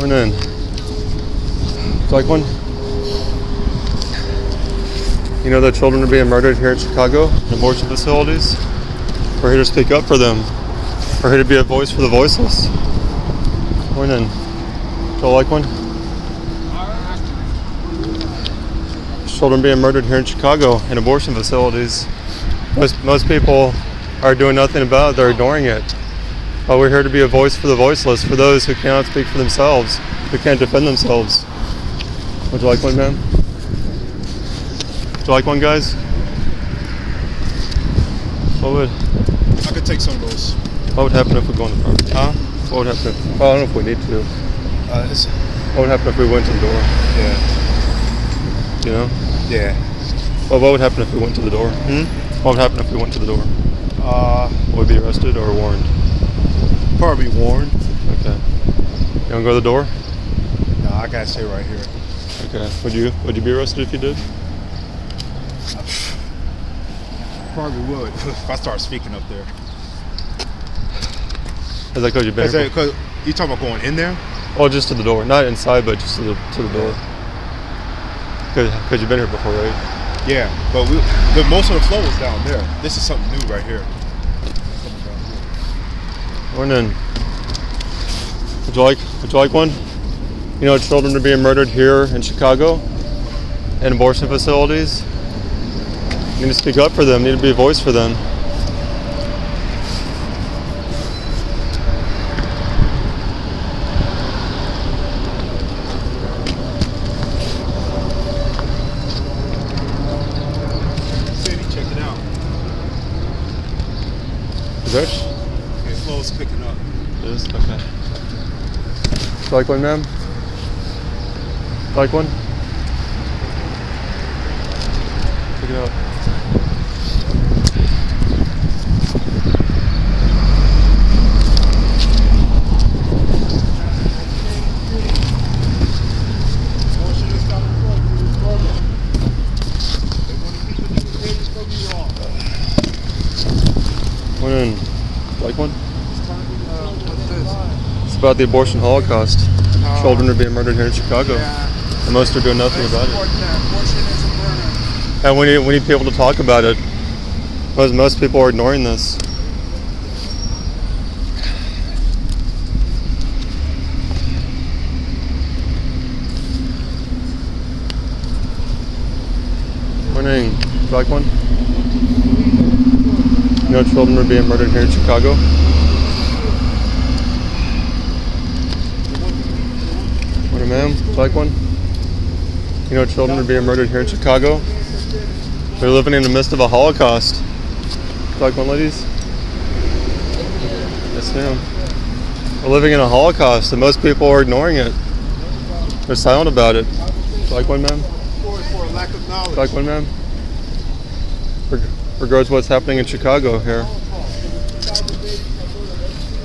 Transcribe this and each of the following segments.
Morning. Would you like one? You know that children are being murdered here in Chicago in abortion facilities? We're here to speak up for them. We're here to be a voice for the voiceless. Morning. Do you like one? Children being murdered here in Chicago in abortion facilities. Most people are doing nothing about it. They're ignoring it. But we're here to be a voice for the voiceless, for those who cannot speak for themselves, who can't defend themselves. Would you like one, man? Would you like one, guys? What would? I could take some of those. What would happen if we go in the front? Huh? What would happen if, well, I don't know if we need to. What would happen if we went to the door? Yeah. You know? Yeah. Well, what would happen if we went to the door? What would happen if we went to the door? Would we be arrested or warned? Probably warned. Okay. You wanna go to the door? No, I gotta stay right here. Okay. Would you be arrested if you did? Probably would if I start speaking up there. Is that because you've been here? Because you talking about going in there? Oh, just to the door, not inside, but just to the door. Because you've been here before, right? Yeah, but most of the flow is down there. This is something new right here. Morning. Would you like one? You know, children are being murdered here in Chicago in abortion facilities. You need to speak up for them. You need to be a voice for them. Check it out. Is that? Flow's picking up. It is? Okay. Would you like one, ma'am? Like one? Pick it up. One. Like one? It's about the abortion holocaust. Children are being murdered here in Chicago, and most are doing nothing about it. And we need people to talk about it. Most people are ignoring this. Morning. Would you like one? You know, children are being murdered here in Chicago. Morning, ma'am. Would you like one? You know, children are being murdered here in Chicago. They're living in the midst of a Holocaust. Would you like one, ladies? Yes, ma'am. We're living in a Holocaust, and most people are ignoring it. They're silent about it. Would you like one, ma'am? For a lack of knowledge. Would you like one, ma'am? Regards what's happening in Chicago here.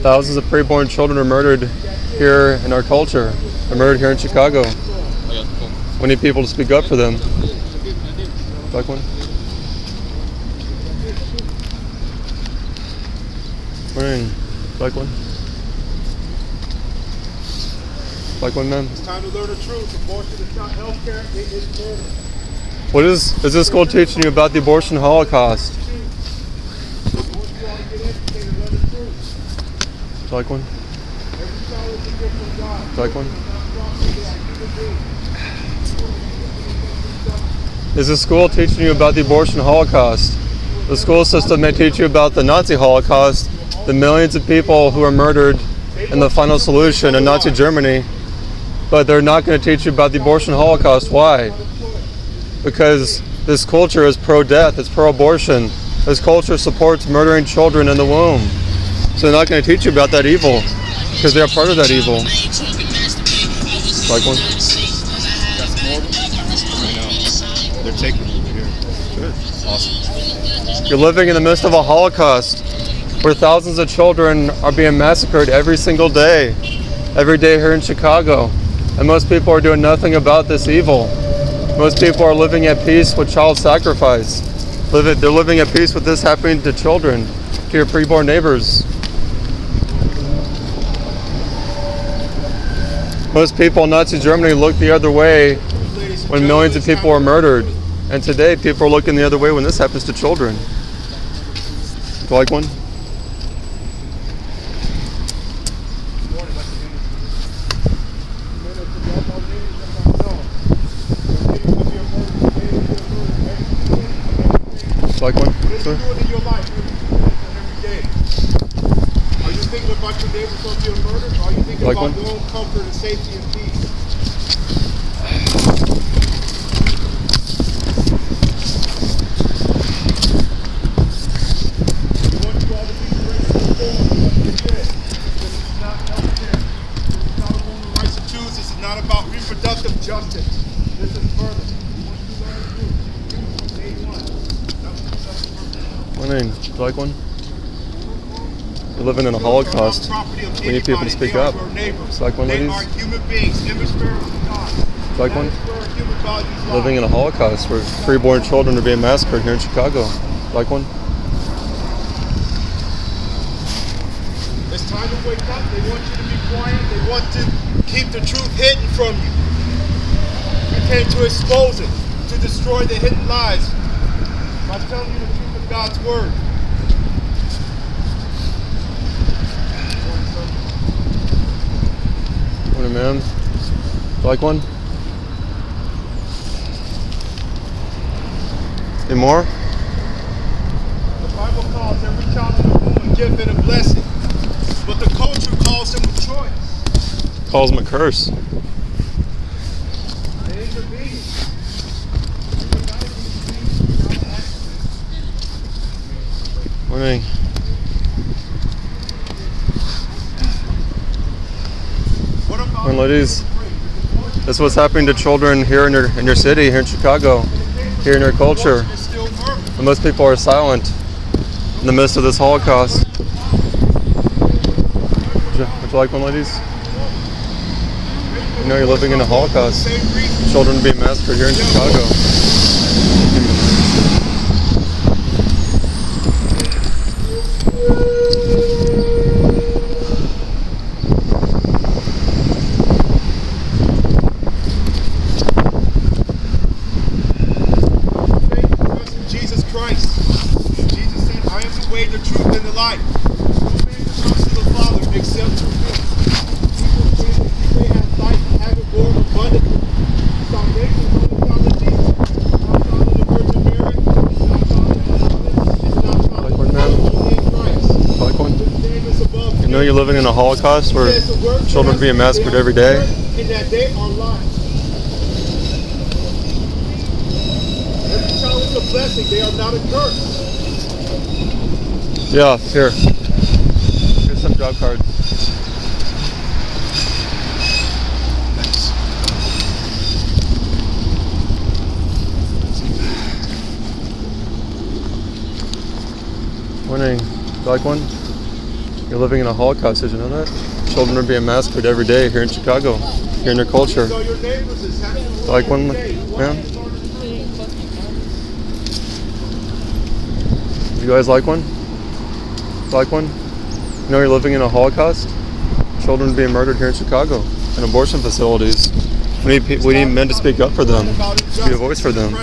Thousands of preborn children are murdered here in our culture. They're murdered here in Chicago. We need people to speak up for them. Like one? Morning. Like one? Like one, ma'am? It's time to learn the truth. Abortion is not healthcare, it is murder. What is this school teaching you about the abortion holocaust? Like one? Like one? Is the school teaching you about the abortion holocaust? The school system may teach you about the Nazi Holocaust, the millions of people who were murdered in the final solution in Nazi Germany, but they're not going to teach you about the abortion holocaust. Why? Because this culture is pro-death, it's pro-abortion. This culture supports murdering children in the womb. So they're not going to teach you about that evil, because they're part of that evil. Like one? They're taking it over here. Good. Awesome. You're living in the midst of a Holocaust where thousands of children are being massacred every single day. Every day here in Chicago. And most people are doing nothing about this evil. Most people are living at peace with child sacrifice. They're living at peace with this happening to children, to your preborn neighbors. Most people in Nazi Germany looked the other way when millions of people were murdered. And today, people are looking the other way when this happens to children. Would you like one? Like one? Sir? What are you doing in your life every day? Are you thinking about your neighbors going to be murdered? Or are you thinking about your own comfort and safety and peace? We want you all to be great and informed. This is not healthcare. This is not a woman's rights to choose. This is not about reproductive justice. This is further. We want you to learn to do from day one. One name. Would you like one? We're living in a Holocaust. We need people to speak up. Would you like one, ladies? Would you like one? Living in a Holocaust where preborn children are being massacred here in Chicago. Would you like one? It's time to wake up. They want you to be quiet. They want to keep the truth hidden from you. We came to expose it, to destroy the hidden lies by telling you the truth of God's word. Morning, ma'am. Would you like one? Any more? The Bible calls every child in the womb a gift and a blessing, but the culture calls them a choice. Calls them a curse. An inconvenience. Morning. Morning, ladies. This is what's happening to children here in your city, here in Chicago, here in your culture. And most people are silent in the midst of this Holocaust. Would you like one, ladies? You know you're living in a Holocaust. Children are being massacred here in Chicago. Jesus Christ. Jesus said, I am the way, the truth, and the life. No man can come to the Father except through me. People say that you may have life and have it more abundantly. Salvation is only found in Jesus. It's not found in the Virgin Mary. It's not found in the Father. It's not found in Christ. Like one? His name is above. You know you're living in a Holocaust where children are being massacred every day. And that they are life. Every child is a blessing. They are not a curse. Yeah, here. Here's some job cards. Morning. Would you like one? You're living in a Holocaust, did you know that? Children are being massacred every day here in Chicago, here in their culture. So your neighbors is having Would you like one, ma'am? You guys like one? Like one? You know you're living in a Holocaust? Children being murdered here in Chicago in abortion facilities. We need men to speak up for them, to be a voice for them.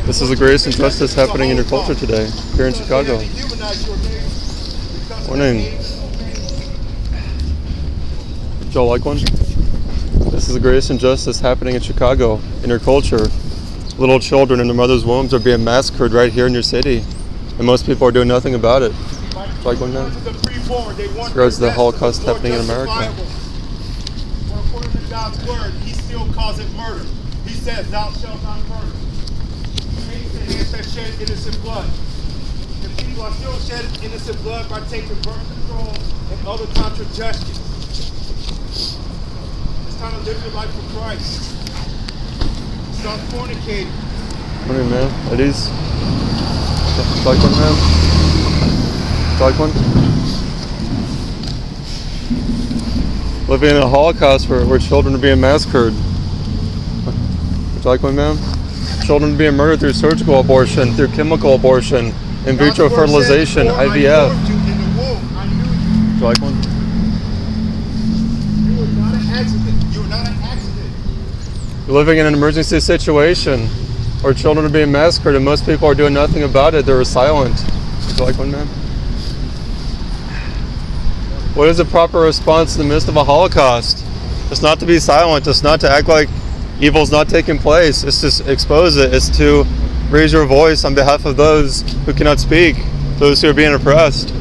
This is the greatest injustice happening in your culture today, here in Chicago. Morning. Did y'all like one? This is the greatest injustice happening in Chicago, in your culture. Little children in their mother's wombs are being massacred right here in your city, and most people are doing nothing about it. Like one now? Regards to the Holocaust happening in America. According to God's word, he still calls it murder. He says, thou shalt not murder. He hates the hands that shed innocent blood. And people are still shedding innocent blood by taking birth control and other contraceptives. It's time to live your life for Christ. Stop fornicating. Morning, man. Ladies. Like one, man? Like one? Living in a Holocaust where children are being massacred. Would you like one, ma'am? Children are being murdered through surgical abortion, through chemical abortion, in vitro fertilization, IVF. Would you like one? You're living in an emergency situation where children are being massacred and most people are doing nothing about it. They're silent. Would you like one, man? What is the proper response in the midst of a Holocaust? It's not to be silent. It's not to act like evil's not taking place. It's to expose it. It's to raise your voice on behalf of those who cannot speak, those who are being oppressed.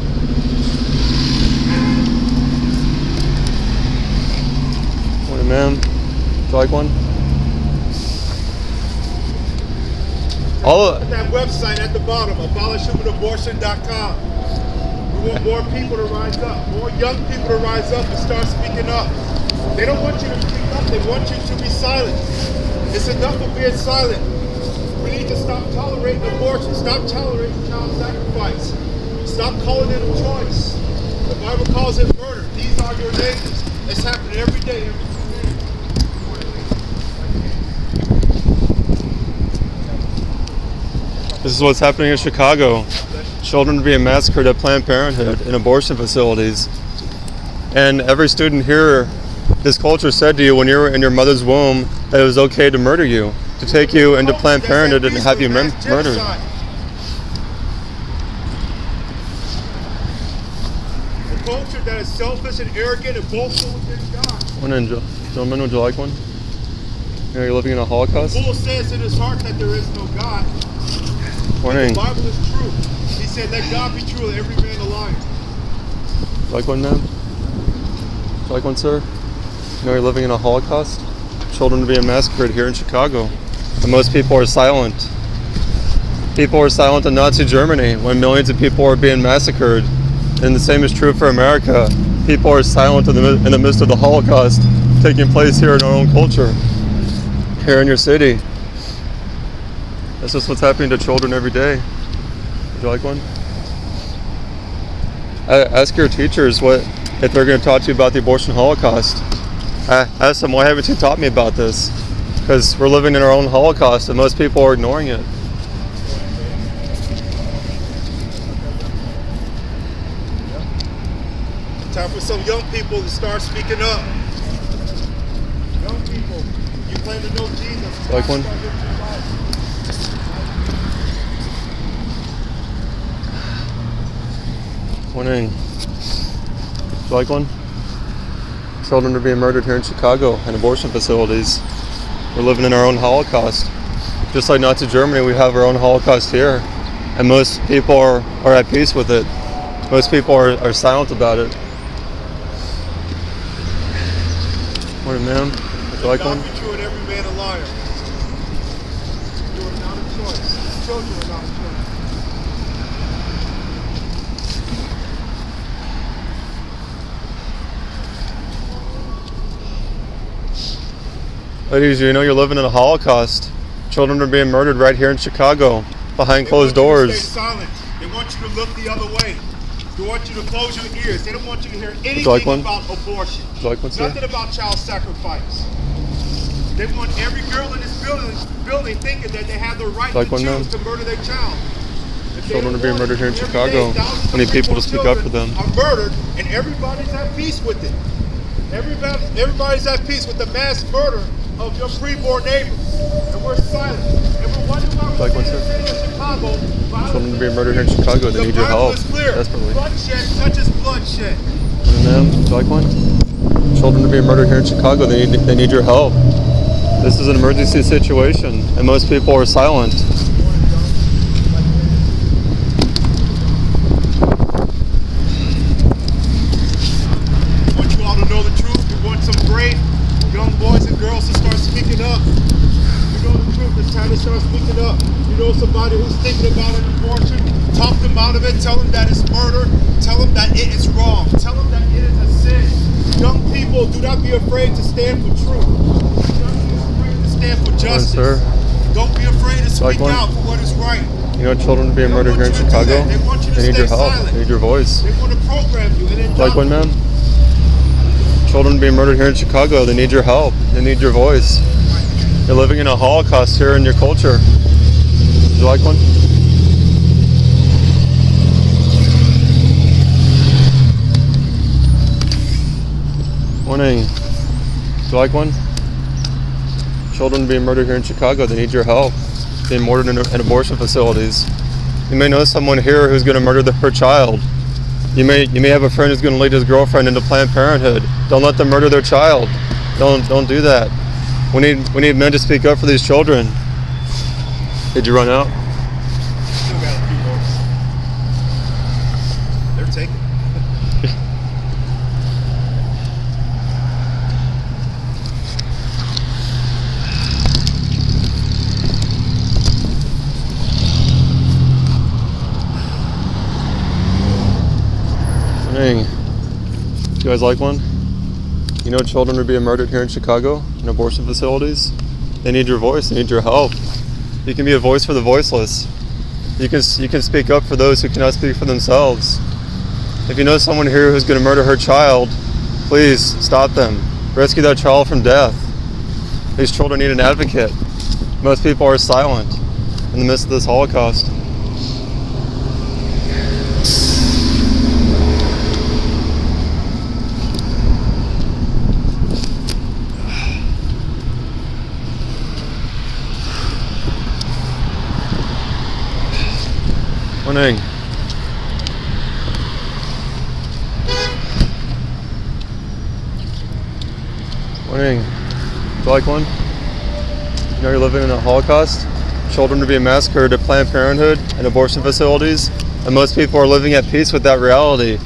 Morning, ma'am. Would you like one? That website at the bottom, abolishhumanabortion.com. We want more people to rise up, more young people to rise up and start speaking up. They don't want you to speak up, they want you to be silent. It's enough of being silent. We need to stop tolerating abortion, stop tolerating child sacrifice, stop calling it a choice. The Bible calls it murder. These are your neighbors. It's happening every day, every 2 days. This is what's happening in Chicago. Children are being massacred at Planned Parenthood in abortion facilities. And every student here, this culture said to you when you were in your mother's womb that it was okay to murder you, to take you into Planned Parenthood and have you murdered. A culture that is selfish and arrogant and boastful against God. One in, gentlemen, would you like one? You know, you're living in a Holocaust? The fool says in his heart that there is no God. Morning. The Bible is true. He said, let God be true and every man a liar. Like one, ma'am? Would you like one, sir? You know, you're living in a Holocaust? Children are being massacred here in Chicago. And most people are silent. People are silent in Nazi Germany when millions of people are being massacred. And the same is true for America. People are silent in the midst of the Holocaust taking place here in our own culture, here in your city. That's just what's happening to children every day. Would you like one? Ask your teachers if they're going to talk to you about the abortion Holocaust. Ask them, why haven't you taught me about this? Because we're living in our own Holocaust and most people are ignoring it. Time for some young people to start speaking up. Young people, you claim to know Jesus. Like one? Morning. Would you like one? Children are being murdered here in Chicago in abortion facilities. We're living in our own Holocaust. Just like Nazi Germany, we have our own Holocaust here. And most people are at peace with it. Most people are silent about it. Morning, ma'am. Would you like one? God be true and every man a liar. You are not a choice. Children are not a choice. Ladies, you know you're living in a Holocaust. Children are being murdered right here in Chicago, behind closed doors. Stay silent. They want you to look the other way. They want you to close your ears. They don't want you to hear anything about abortion. Would you like one, sir? Nothing about child sacrifice. They want every girl in this building thinking that they have the right to choose to murder their child. Children are being murdered here in Chicago. We need people to speak up for them. Are murdered, and everybody's at peace with it. Everybody's at peace with the mass murder of your preborn neighbors, and we're silent. And we're wondering why we're in Chicago. Children are being murdered here in Chicago. They need your help desperately. Bloodshed touches bloodshed. Ma'am, would you like one? Children are being murdered here in Chicago. They need your help. This is an emergency situation, and most people are silent. I want you all to know the truth. We want some brave young boys and girls to start speaking up. You know the truth. It's time to start speaking up. You know somebody who's thinking about an abortion, talk them out of it. Tell them that it's murder. Tell them that it is wrong. Tell them that it is a sin. Young people, do not be afraid to stand for truth. Do not be afraid to stand for justice. Don't be afraid to speak out for what is right. You know children are being murdered here in Chicago? They need your help. They need your voice. They want to program you. Like one, ma'am? Children being murdered here in Chicago. They need your help. They need your voice. You're living in a Holocaust here in your culture. Would you like one? Morning. Would you like one? Children are being murdered here in Chicago. They need your help. Being murdered in abortion facilities. You may know someone here who's going to murder her child. You may have a friend who's going to lead his girlfriend into Planned Parenthood. Don't let them murder their child. Don't do that. We need men to speak up for these children. Did you run out? Still got a few more. They're taking. Dang. You guys like one? You know children are being murdered here in Chicago in abortion facilities. They need your voice. They need your help. You can be a voice for the voiceless. You can speak up for those who cannot speak for themselves. If you know someone here who's going to murder her child, please stop them. Rescue that child from death. These children need an advocate. Most people are silent in the midst of this Holocaust. Morning. Morning. Would you like one? You know you're living in a Holocaust? Children are being massacred at Planned Parenthood and abortion facilities, and most people are living at peace with that reality.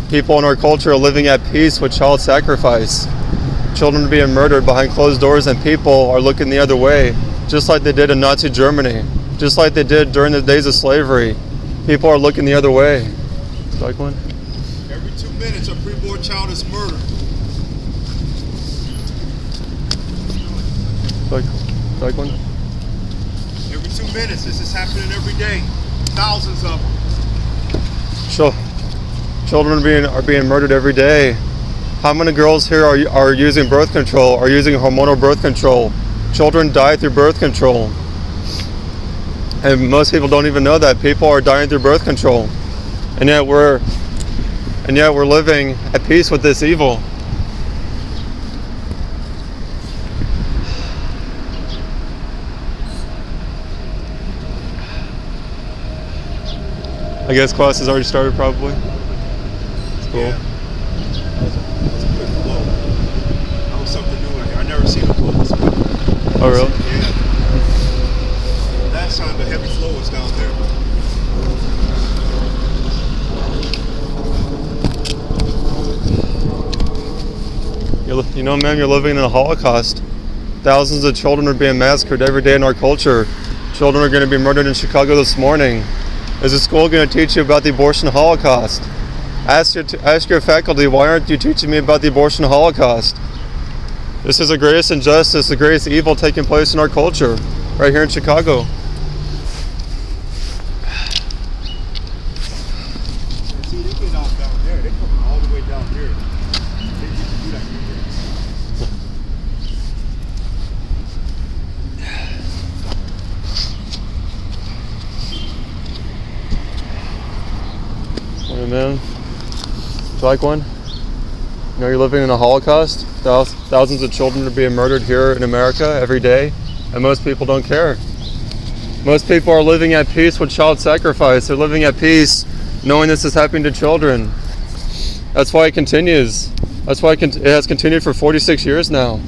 People in our culture are living at peace with child sacrifice. Children are being murdered behind closed doors, and people are looking the other way, just like they did in Nazi Germany, just like they did during the days of slavery. People are looking the other way. Like one? Every 2 minutes, a preborn child is murdered. Like one? Every 2 minutes, this is happening every day. Thousands of them. Children are being murdered every day. How many girls here are using birth control, are using hormonal birth control? Children die through birth control. And most people don't even know that people are dying through birth control, and yet we're living at peace with this evil. I guess class has already started, probably. It's cool. Yeah. That's a quick flow. That was something new. I never seen a flow this way. Oh, really? Yeah. Last time the heavy flow was down there. You know, ma'am, you're living in a Holocaust. Thousands of children are being massacred every day in our culture. Children are going to be murdered in Chicago this morning. Is the school going to teach you about the abortion Holocaust? Ask your faculty, why aren't you teaching me about the abortion Holocaust? This is the greatest injustice, the greatest evil taking place in our culture, right here in Chicago. See, they get off down there. They come all the way down here. They used to do that here. Morning, man. Would you like one? You know you're living in a Holocaust. Thousands of children are being murdered here in America every day, and most people don't care. Most people are living at peace with child sacrifice. They're living at peace knowing this is happening to children. That's why it continues. That's why it has continued for 46 years now,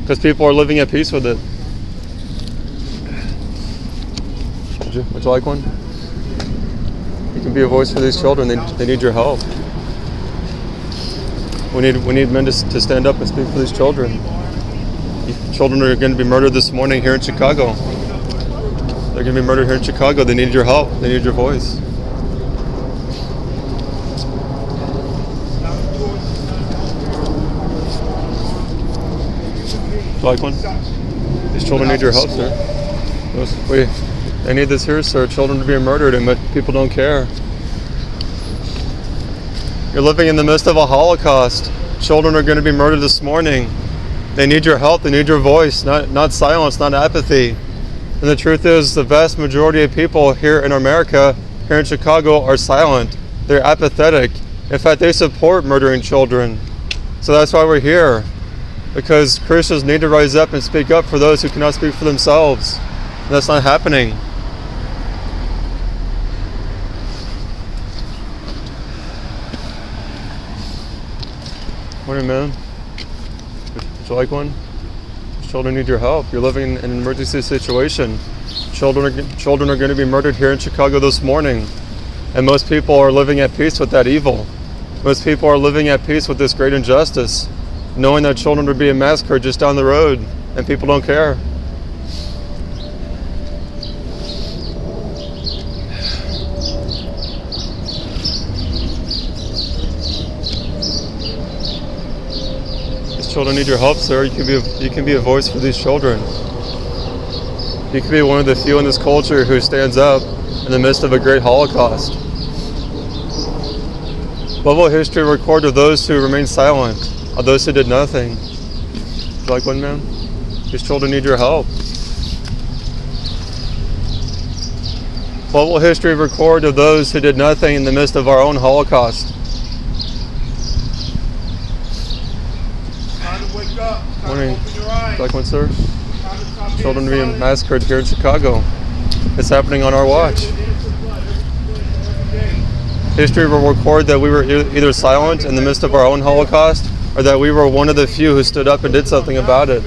because people are living at peace with it. Would you like one? You can be a voice for these children. They need your help. We need men to stand up and speak for these children. Children are going to be murdered this morning here in Chicago. They're going to be murdered here in Chicago. They need your help. They need your voice. Would you like one? These children need your help, sir. They need this here, sir. Children are being murdered, and people don't care. You're living in the midst of a Holocaust. Children are going to be murdered this morning. They need your help. They need your voice, not silence, not apathy. And the truth is, the vast majority of people here in America, here in Chicago, are silent. They're apathetic. In fact, they support murdering children. So that's why we're here. because Christians need to rise up and speak up for those who cannot speak for themselves. And that's not happening. Morning, man. Would you like one? Children need your help. You're living in an emergency situation. Children are going to be murdered here in Chicago this morning. And most people are living at peace with that evil. Most people are living at peace with this great injustice, knowing that children are being massacred just down the road, and people don't care. These children need your help, sir. You can be a voice for these children. You can be one of the few in this culture who stands up in the midst of a great Holocaust. What will history record of those who remain silent, of those who did nothing? Would you like one, man? These children need your help. What will history record of those who did nothing in the midst of our own Holocaust? Time to wake up. Time Morning. to open your eyes. Would you like one, sir? Time to stop Children being being silent. massacred here in Chicago. It's happening on our watch. Innocent blood every day. History will record that we were either silent in the midst of our own Holocaust, or that we were one of the few who stood up and did something about it.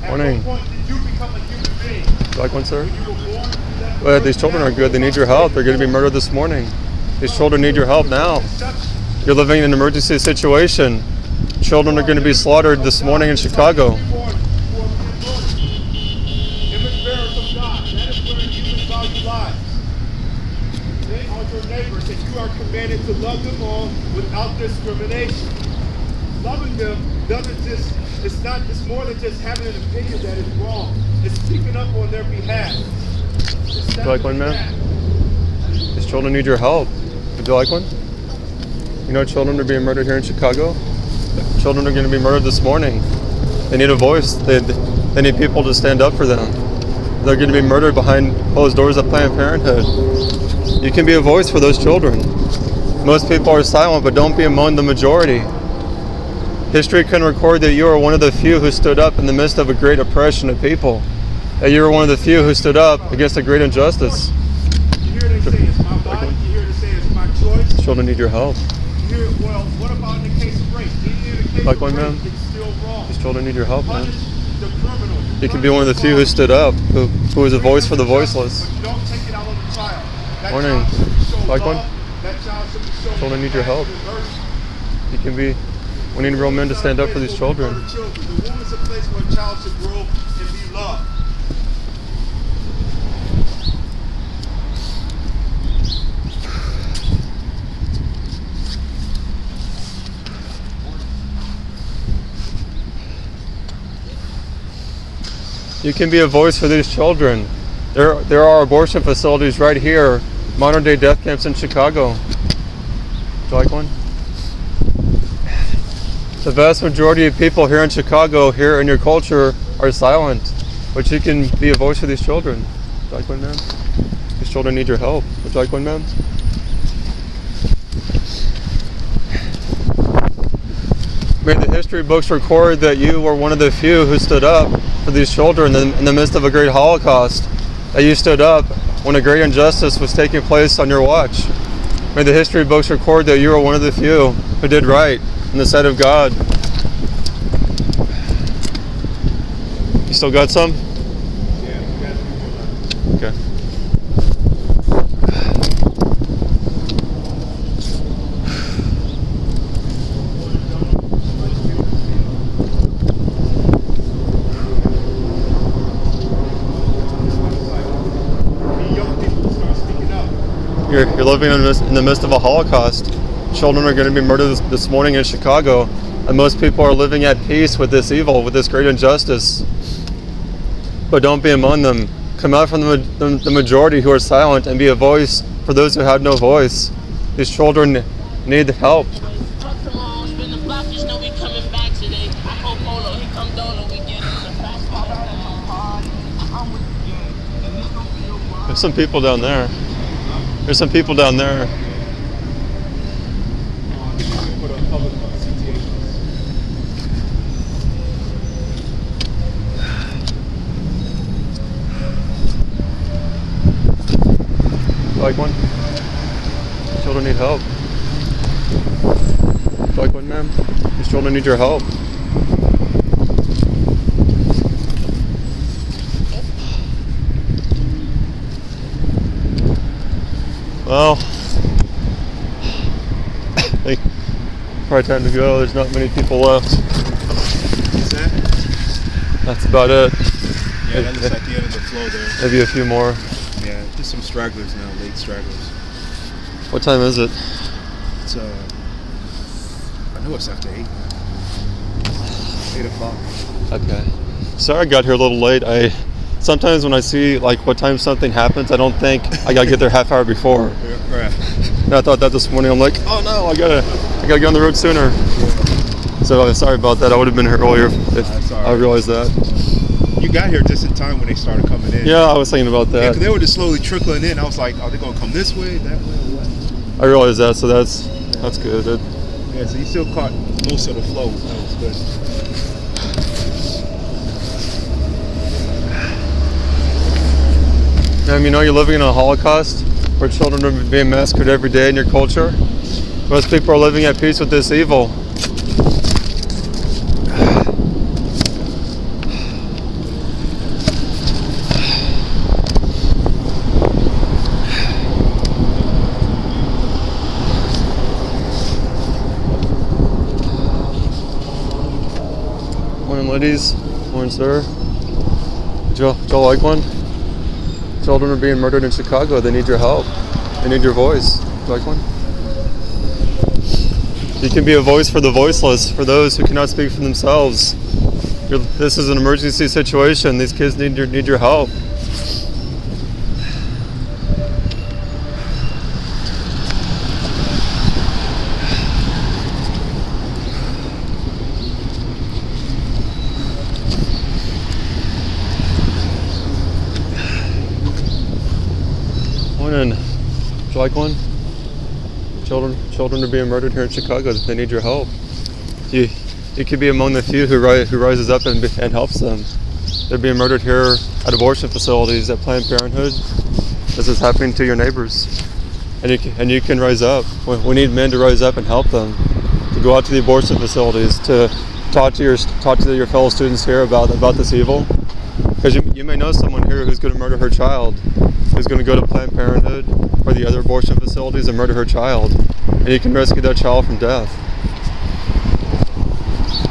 Morning. At what point did you become a human being? Would you like one, sir? You were born to that Well, these children are good. They need your help. They're going to be murdered this morning. These children need your help now. You're living in an emergency situation. Children are going to be slaughtered this morning in Chicago. Image bearers of God. That is where human value lies. They are your neighbors, and you are commanded to love them all without discrimination. Loving them doesn't just, it's more than just having an opinion that is wrong. It's speaking up on their behalf. Would you like one, man? These children need your help. Would you like one? You know children are being murdered here in Chicago? Children are going to be murdered this morning. They need a voice. They need people to stand up for them. They're going to be murdered behind closed doors at Planned Parenthood. You can be a voice for those children. Most people are silent, but don't be among the majority. History can record that you are one of the few who stood up in the midst of a great oppression of people. That you are one of the few who stood up against a great injustice. You hear they say it's my body. You hear they say it's my choice. Children need your help. You hear, well, what about in the case of rape? In the case Like of one, rape, man? it's still wrong. These children need your help, man. Punish the criminal. You can be one of the few who stood up, who is a voice for the voiceless. But you don't take it out on the child. That Morning. child should be shown Like one? love. That child should be shown Children need your help. compassion and mercy. You can be. We need real men to stand up for these children. The womb is a place where a child should grow and be loved. You can be a voice for these children. There are abortion facilities right here, modern day death camps in Chicago. Would you like one? The vast majority of people here in Chicago, here in your culture, are silent. But you can be a voice for these children. Would you like one, man? These children need your help. Would you like one, man? May the history books record that you were one of the few who stood up for these children in the midst of a great Holocaust. That you stood up when a great injustice was taking place on your watch. May the history books record that you were one of the few who did right in the sight of God. You still got some? Yeah, we got to do that. Okay. You're living in the midst of a Holocaust. Children are going to be murdered this morning in Chicago, and most people are living at peace with this evil, with this great injustice. But don't be among them. Come out from the majority who are silent and be a voice for those who had no voice. These children need help. There's some people down there. There's some people down there. like one? Children need help. Would you like one, ma'am? These children need your help. Well, I think probably time to go. There's not many people left. What's that? That's about it. Yeah, that looks like the end of the flow there. Maybe a few more. Yeah, there's some stragglers now, late stragglers. What time is it? It's I know it's after 8. 8 o'clock. Okay. Sorry I got here a little late. Sometimes when I see like what time something happens, I don't think I gotta get there half hour before. Right. And I thought that this morning. I'm like, oh no, I gotta get on the road sooner. So sorry about that. I would have been here earlier if I realized that. You got here just in time when they started coming in. Yeah, I was thinking about that. Yeah, 'cause they were just slowly trickling in. I was like, are they gonna come this way, that way, or what? I realized that, so that's good. Yeah, so you still caught most of the flow. That was good. You know, you're living in a Holocaust where children are being massacred every day in your culture. Most people are living at peace with this evil. Morning, ladies. Morning, sir. Joe, like one? Children are being murdered in Chicago. They need your help. They need your voice. Like one? You can be a voice for the voiceless, for those who cannot speak for themselves. This is an emergency situation. These kids need your help. Morning. Would you like one? Children are being murdered here in Chicago. They need your help. You could be among the few who rises up and helps them. They're being murdered here at abortion facilities, at Planned Parenthood. This is happening to your neighbors, and you can rise up. We need men to rise up and help them, to go out to the abortion facilities, to talk to your fellow students here about this evil. Because you may know someone here who's going to murder her child, who's going to go to Planned Parenthood or the other abortion facilities and murder her child, and you can rescue that child from death.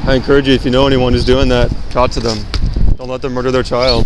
I encourage you, if you know anyone who's doing that, talk to them. Don't let them murder their child.